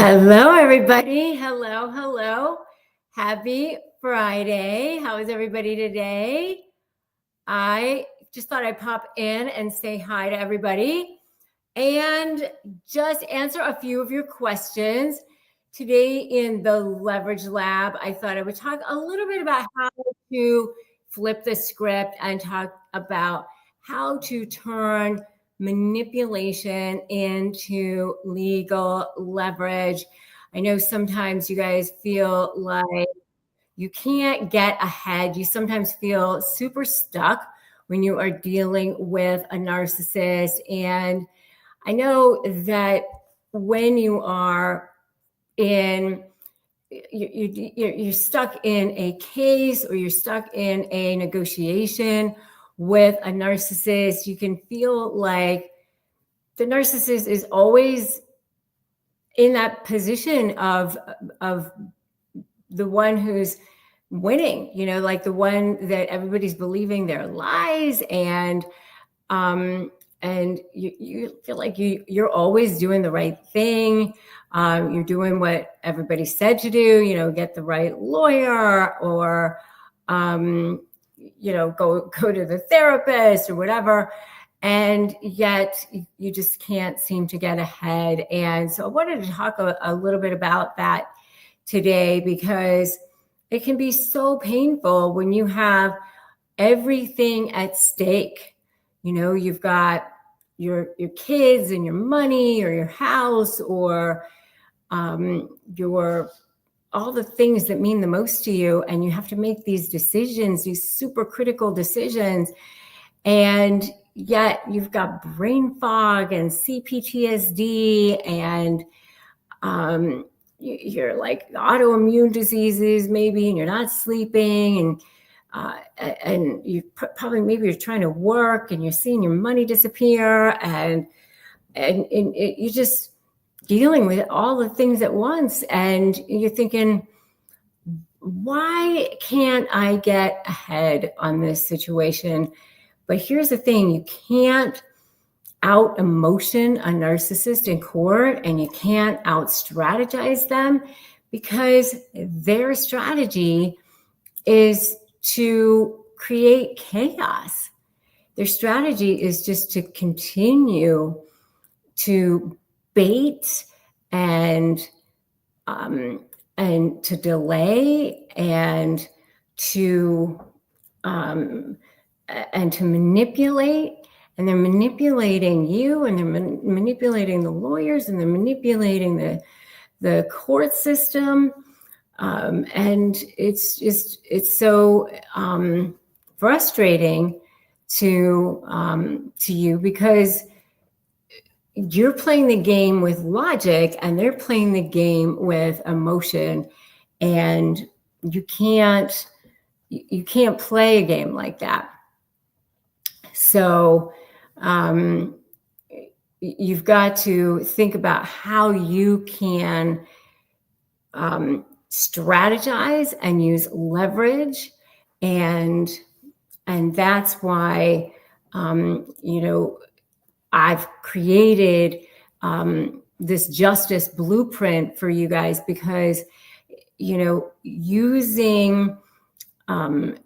Hello, everybody. Hello, hello. Happy Friday. How is everybody today? I just thought I'd pop in and say hi to everybody and just answer a few of your questions. Today in the Leverage Lab, I thought I would talk a little bit about how to flip the script and talk about how to turn manipulation into legal leverage. I know sometimes you guys feel like you can't get ahead. You sometimes feel super stuck when you are dealing with a narcissist. And I know that when you are in, you're stuck in a case or you're stuck in a negotiation with a narcissist, you can feel like the narcissist is always in that position of the one who's winning, like the one that everybody's believing their lies, and you feel like you're always doing the right thing. You're doing what everybody said to do, get the right lawyer, or go to the therapist or whatever. And yet you just can't seem to get ahead. And so I wanted to talk a little bit about that today, because it can be so painful when you have everything at stake. You've got your kids and your money or your house or your all the things that mean the most to you, and you have to make these decisions, these super critical decisions, and yet you've got brain fog and CPTSD, and you're like autoimmune diseases maybe, and you're not sleeping, and you probably maybe you're trying to work and you're seeing your money disappear, and you're just dealing with all the things at once, and you're thinking, why can't I get ahead on this situation? But here's the thing: you can't out emotion a narcissist in court, and you can't out strategize them, because their strategy is to create chaos. Their strategy is just to continue to bait and to delay and to manipulate. And they're manipulating you, and they're manipulating the lawyers, and they're manipulating the court system. And it's so frustrating to you, because you're playing the game with logic and they're playing the game with emotion, and you can't play a game like that. So you've got to think about how you can strategize and use leverage, and that's why I've created this justice blueprint for you guys, because using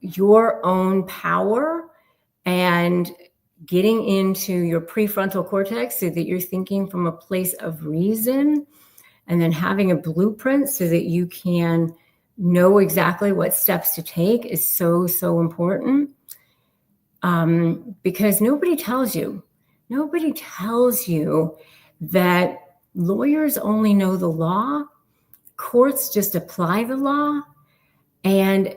your own power and getting into your prefrontal cortex so that you're thinking from a place of reason, and then having a blueprint so that you can know exactly what steps to take is so, so important. Because nobody tells you that lawyers only know the law, courts just apply the law, and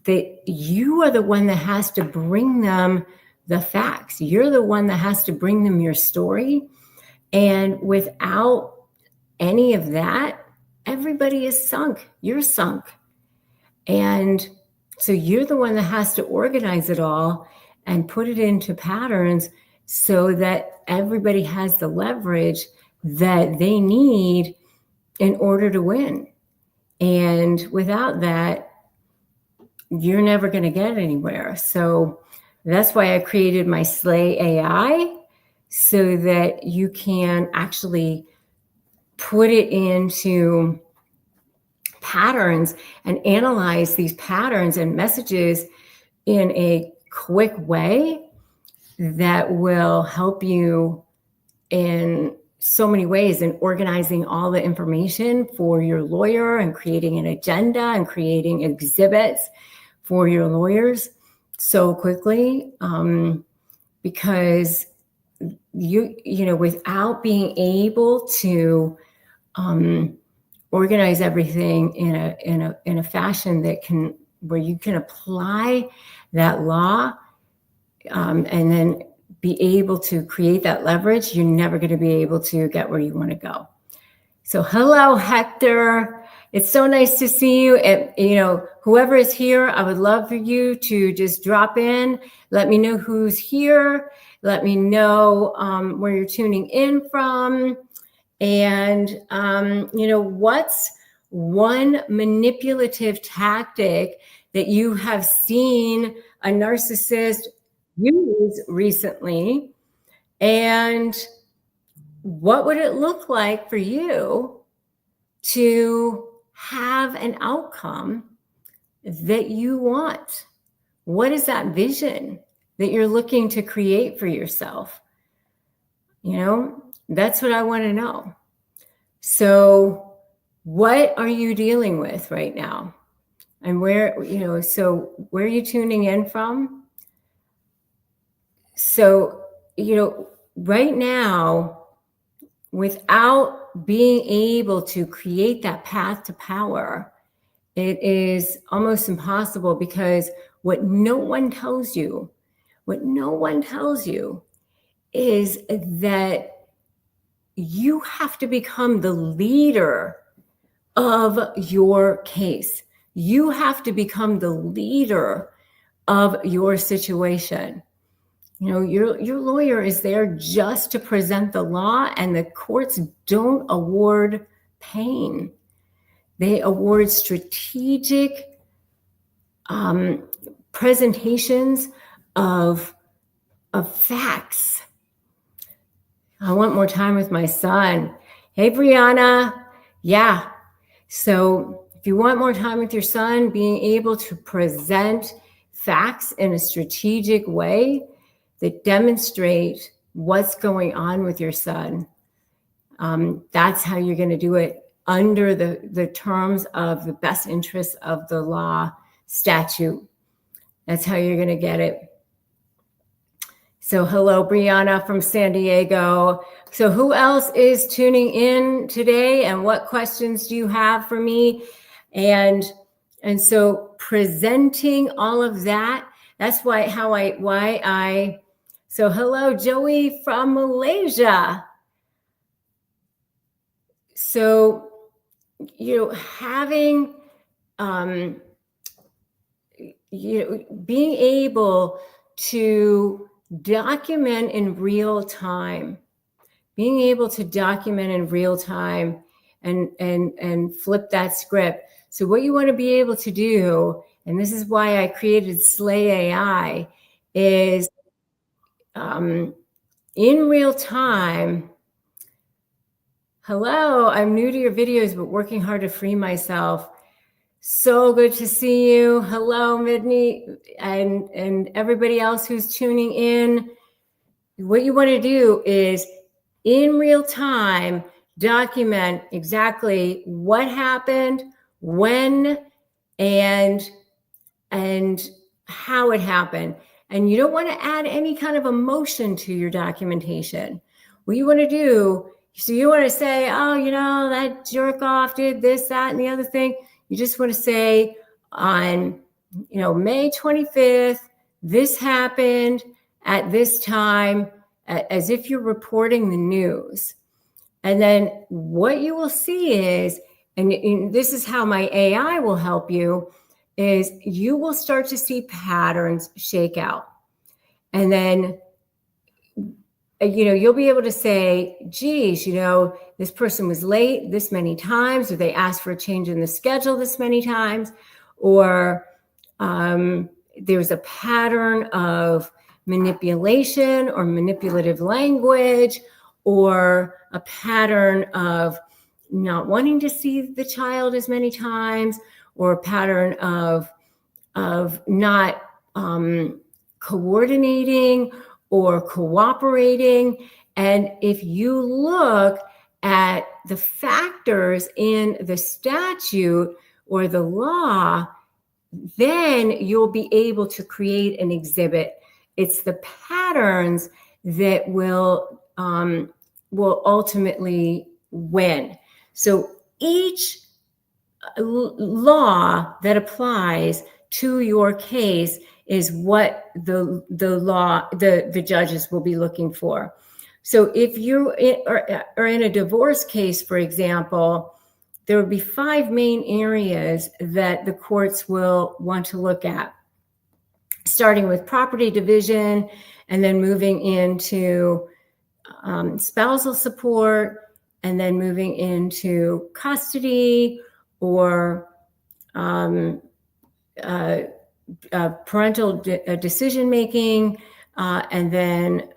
that you are the one that has to bring them the facts. You're the one that has to bring them your story. And without any of that, everybody is sunk. You're sunk. And so you're the one that has to organize it all and put it into patterns so that everybody has the leverage that they need in order to win. And without that, you're never going to get anywhere. So that's why I created my Slay AI, so that you can actually put it into patterns and analyze these patterns and messages in a quick way that will help you in so many ways in organizing all the information for your lawyer and creating an agenda and creating exhibits for your lawyers so quickly, because you know, without being able to organize everything in a fashion that can, where you can apply that law and then be able to create that leverage, you're never going to be able to get where you want to go. So hello, Hector. It's so nice to see you. And, you know, whoever is here, I would love for you to just drop in. Let me know who's here. Let me know where you're tuning in from. And, you know, what's one manipulative tactic that you have seen a narcissist use recently? And what would it look like for you to have an outcome that you want? What is that vision that you're looking to create for yourself? You know, that's what I want to know. So what are you dealing with right now? And where, you know, so where are you tuning in from? So, you know, right now, without being able to create that path to power, it is almost impossible, because what no one tells you is that you have to become the leader of your case. You have to become the leader of your situation. You know, your lawyer is there just to present the law, and the courts don't award pain. They award strategic presentations of facts. I want more time with my son. Hey, Brianna. Yeah. So if you want more time with your son, being able to present facts in a strategic way that demonstrate what's going on with your son, that's how you're going to do it under the terms of the best interests of the law statute. That's how you're going to get it. So hello, Brianna from San Diego. So who else is tuning in today, and what questions do you have for me? And so presenting all of that, that's why I so hello, Joey from Malaysia. So, you know, having you know, being able to document in real time, and flip that script. So what you want to be able to do, and this is why I created Slay AI, is in real time. Hello, I'm new to your videos, but working hard to free myself. So good to see you. Hello, Midney, and everybody else who's tuning in. What you want to do is, in real time, document exactly what happened, when, and how it happened. And you don't want to add any kind of emotion to your documentation. What you want to do, so you want to say, oh, you know, that jerk off did this, that, and the other thing. You just want to say, on, you know, May 25th, this happened at this time, as if you're reporting the news. And then what you will see is, and this is how my AI will help you, is you will start to see patterns shake out. And then, you know, you'll be able to say, geez, you know, this person was late this many times, or they asked for a change in the schedule this many times, or there's a pattern of manipulation or manipulative language, or a pattern of not wanting to see the child as many times, or a pattern of not coordinating or cooperating. And if you look at the factors in the statute or the law, then you'll be able to create an exhibit. It's the patterns that will ultimately win. So each law that applies to your case is what the judges will be looking for. So if you are in a divorce case, for example, there will be 5 main areas that the courts will want to look at, starting with property division and then moving into spousal support, and then moving into custody or parental decision making, and then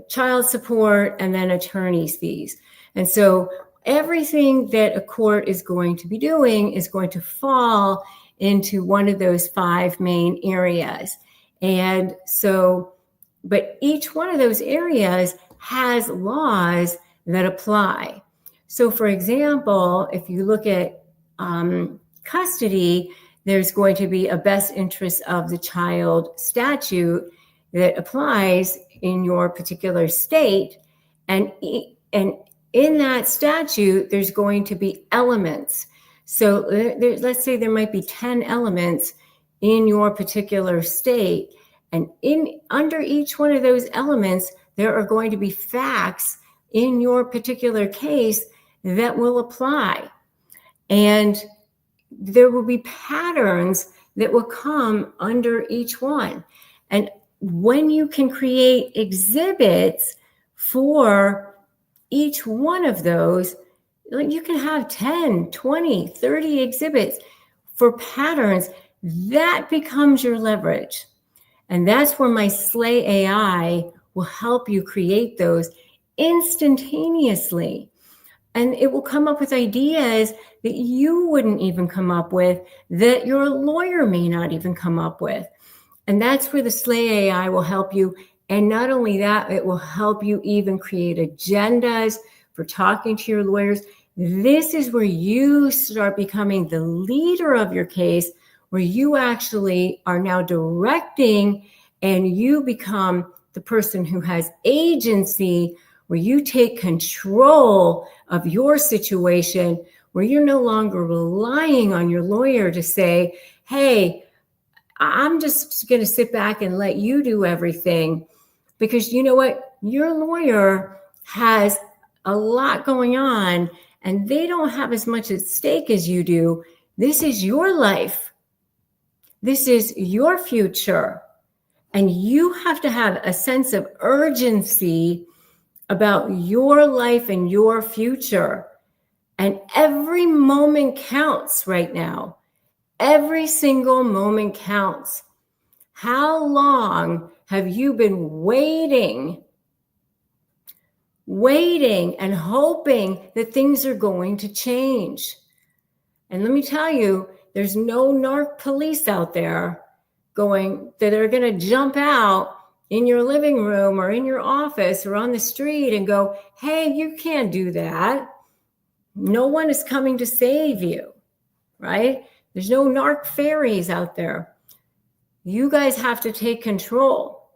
child support, and then attorney's fees. And so everything that a court is going to be doing is going to fall into one of those 5 main areas. And so, but each one of those areas has laws that apply. So for example, if you look at custody, there's going to be a best interest of the child statute that applies in your particular state. And in that estaute, there's going to be elements. So let's say there might be 10 elements in your particular state. And under each one of those elements, there are going to be facts in your particular case that will apply. And there will be patterns that will come under each one. And when you can create exhibits for each one of those, you can have 10, 20, 30 exhibits for patterns. That becomes your leverage. And that's where my Slay AI will help you create those instantaneously. And it will come up with ideas that you wouldn't even come up with, that your lawyer may not even come up with. And that's where the Slay AI will help you. And not only that, it will help you even create agendas for talking to your lawyers. This is where you start becoming the leader of your case, where you actually are now directing, and you become the person who has agency, where you take control of your situation, where you're no longer relying on your lawyer to say, hey, I'm just going to sit back and let you do everything. Because you know what? Your lawyer has a lot going on, and they don't have as much at stake as you do. This is your life. This is your future. And you have to have a sense of urgency about your life and your future. And every moment counts right now. Every single moment counts. How long have you been waiting and hoping that things are going to change? And let me tell you, there's no narc police out there that are going to jump out in your living room or in your office or on the street and go, hey, you can't do that. No one is coming to save you, right? There's no narc fairies out there. You guys have to take control,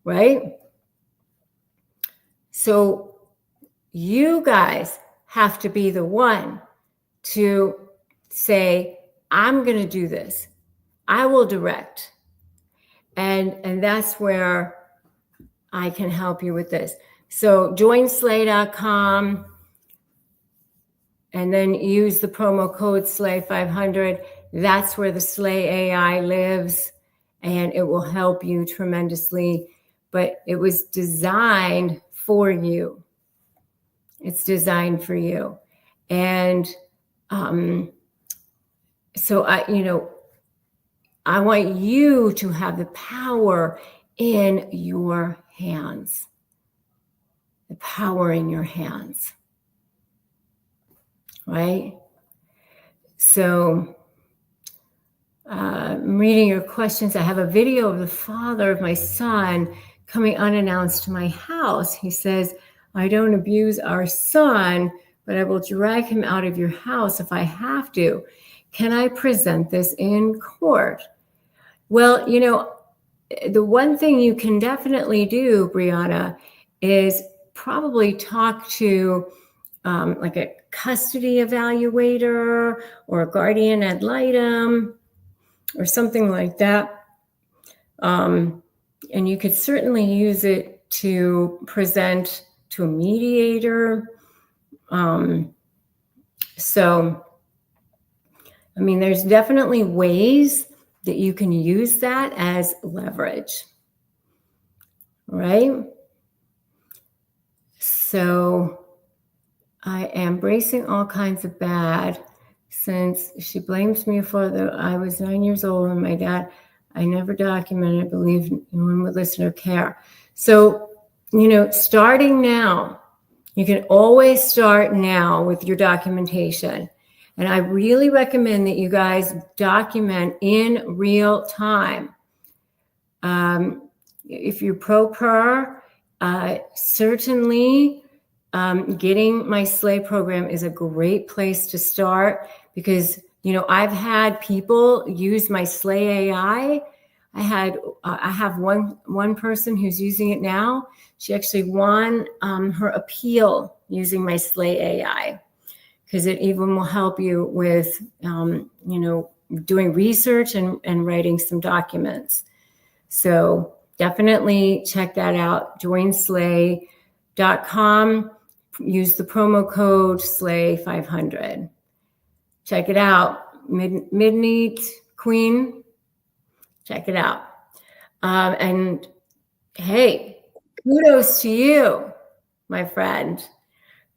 right? So you guys have to be the one to say, I'm going to do this. I will direct. And that's where I can help you with this. So join slay.com and then use the promo code SLAY500. That's where the Slay AI lives, and it will help you tremendously. But it was designed for you. It's designed for you. And so I want you to have the power in your hands. the power in your hands, right? So I'm reading your questions. I have a video of the father of my son coming unannounced to my house. He says, I don't abuse our son, but I will drag him out of your house if I have to. Can I present this in court? Well, you know, the one thing you can definitely do, Brianna, is probably talk to like a custody evaluator or a guardian ad litem or something like that. And you could certainly use it to present to a mediator. So, I mean, there's definitely ways that you can use that as leverage, right? So I am bracing all kinds of bad since she blames me for I was 9 years old and my dad, I never documented, I believe no one would listen or care. So, you know, starting now, you can always start now with your documentation. And I really recommend that you guys document in real time. If you're pro-per, certainly getting my SLAY program is a great place to start because, you know, I've had people use my SLAY AI. I have one person who's using it now. She actually won her appeal using my SLAY AI because it even will help you with, you know, doing research and writing some documents. So definitely check that out. joinslay.com. Use the promo code SLAY500. Check it out. Midnight Queen. Check it out. And hey, kudos to you, my friend.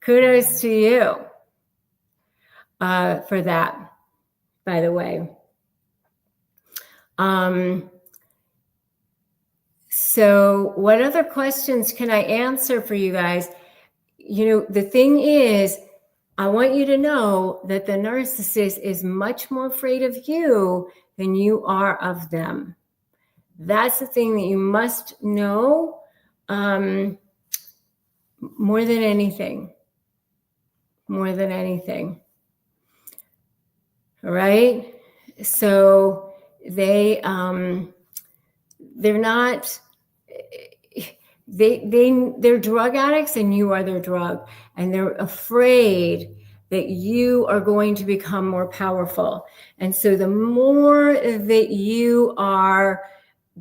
Kudos to you for that, by the way. So what other questions can I answer for you guys? You know, the thing is, I want you to know that the narcissist is much more afraid of you than you are of them. That's the thing that you must know more than anything. More than anything. All right? So they're not... They're drug addicts and you are their drug, and they're afraid that you are going to become more powerful. And so the more that you are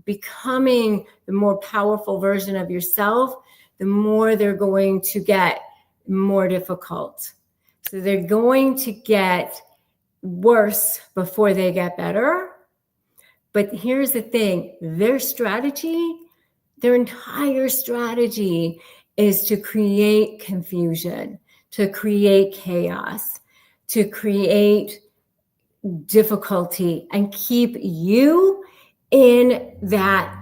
becoming the more powerful version of yourself, the more they're going to get more difficult. So they're going to get worse before they get better. But here's the thing, their strategy, their entire strategy is to create confusion, to create chaos, to create difficulty, and keep you in that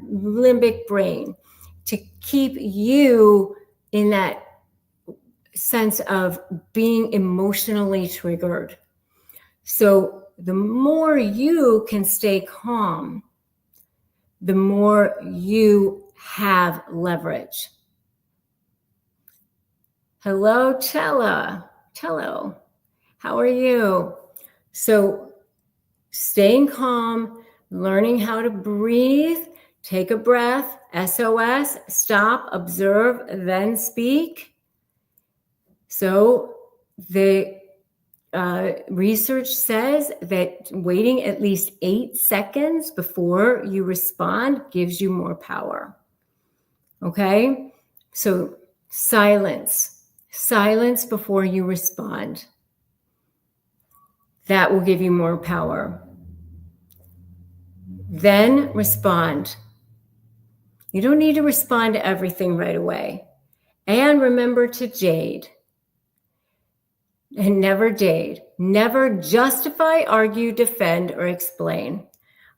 limbic brain, to keep you in that sense of being emotionally triggered. So the more you can stay calm, the more you have leverage. Hello, Cello. How are you? So staying calm, learning how to breathe, take a breath, SOS, stop, observe, then speak. So the research says that waiting at least 8 seconds before you respond gives you more power. Okay? So silence before you respond. That will give you more power. Then respond. You don't need to respond to everything right away. And remember to jade. And never jade. Never justify, argue, defend, or explain.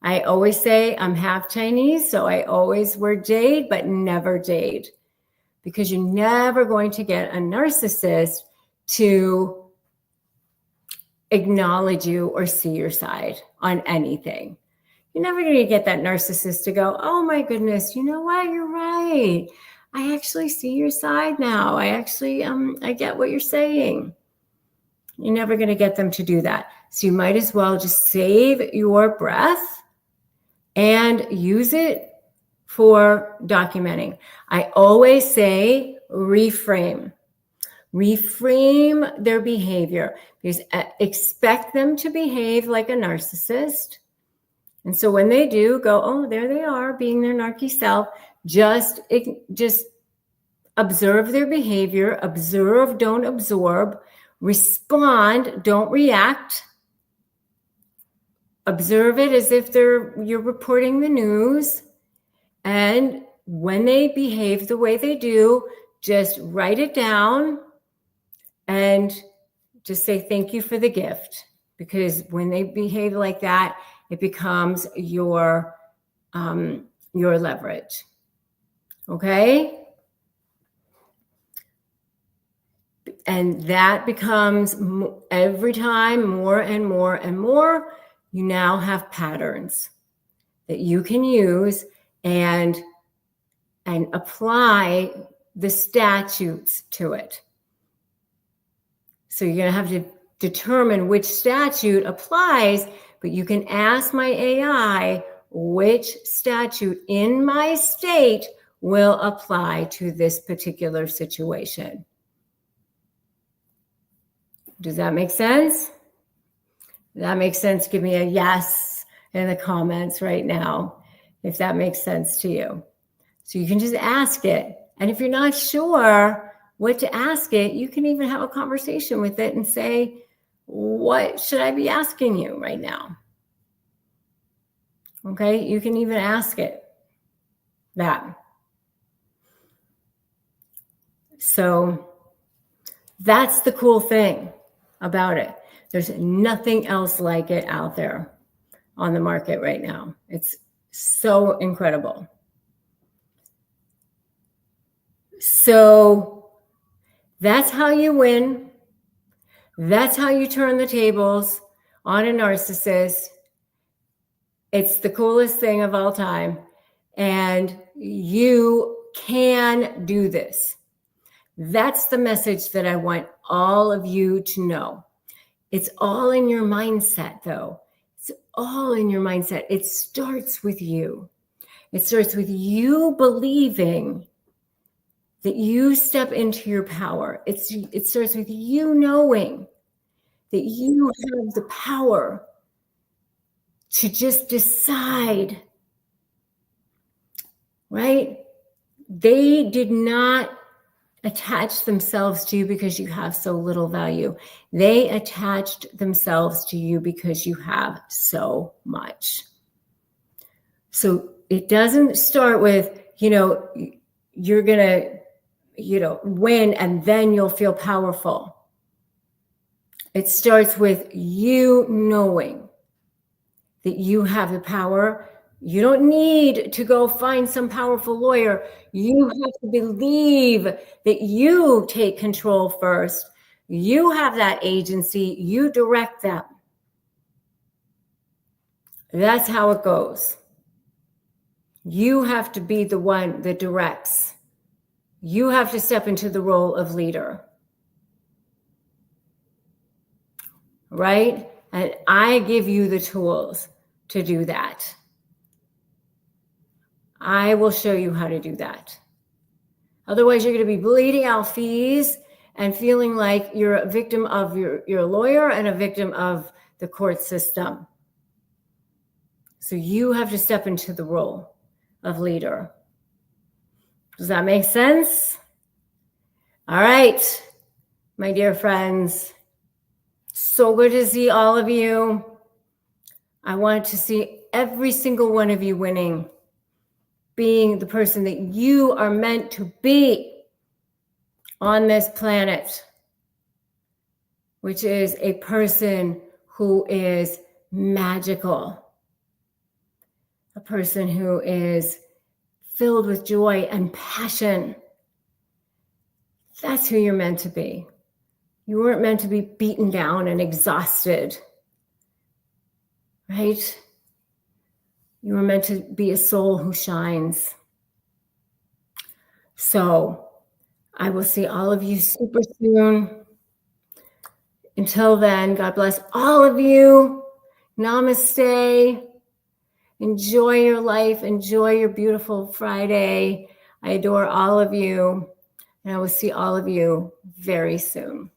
I always say I'm half Chinese, so I always wear jade, but never jade. because you're never going to get a narcissist to acknowledge you or see your side on anything. You're never going to get that narcissist to go, oh my goodness, you know what? You're right. I actually see your side now. I actually, I get what you're saying. You're never going to get them to do that. So you might as well just save your breath and use it for documenting. I always say reframe. Reframe their behavior, because expect them to behave like a narcissist. And so when they do, go, oh, there they are, being their narky self. Just observe their behavior. Observe, don't absorb. Respond, don't react. Observe it as if you're reporting the news. And when they behave the way they do, just write it down and just say thank you for the gift. Because when they behave like that, it becomes your leverage. Okay? And that becomes every time more and more and more. You now have patterns that you can use and apply the statutes to it. So you're going to have to determine which statute applies, but you can ask my AI which statute in my state will apply to this particular situation. Does that make sense? If that makes sense, give me a yes in the comments right now, if that makes sense to you. So you can just ask it. And if you're not sure what to ask it, you can even have a conversation with it and say, what should I be asking you right now? Okay, you can even ask it that. So that's the cool thing about it. There's nothing else like it out there on the market right now. It's so incredible. So that's how you win. That's how you turn the tables on a narcissist. It's the coolest thing of all time. And you can do this. That's the message that I want all of you to know. It's all in your mindset, though. It's all in your mindset. It starts with you. It starts with you believing that you step into your power. It starts with you knowing that you have the power to just decide, right? They did not attach themselves to you because you have so little value. They attached themselves to you because you have so much. So it doesn't start with, you're going to, win and then you'll feel powerful. It starts with you knowing that you have the power. You don't need to go find some powerful lawyer. You have to believe that you take control first. You have that agency. You direct them. That's how it goes. You have to be the one that directs. You have to step into the role of leader. Right? And I give you the tools to do that. I will show you how to do that. Otherwise, you're going to be bleeding out fees and feeling like you're a victim of your lawyer and a victim of the court system. So you have to step into the role of leader. Does that make sense? All right, my dear friends. So good to see all of you. I want to see every single one of you winning, being the person that you are meant to be on this planet, which is a person who is magical, a person who is filled with joy and passion, That's who you're meant to be. You weren't meant to be beaten down and exhausted, right? You were meant to be a soul who shines. So I will see all of you super soon. Until then, God bless all of you. Namaste. Enjoy your life. Enjoy your beautiful Friday. I adore all of you. And I will see all of you very soon.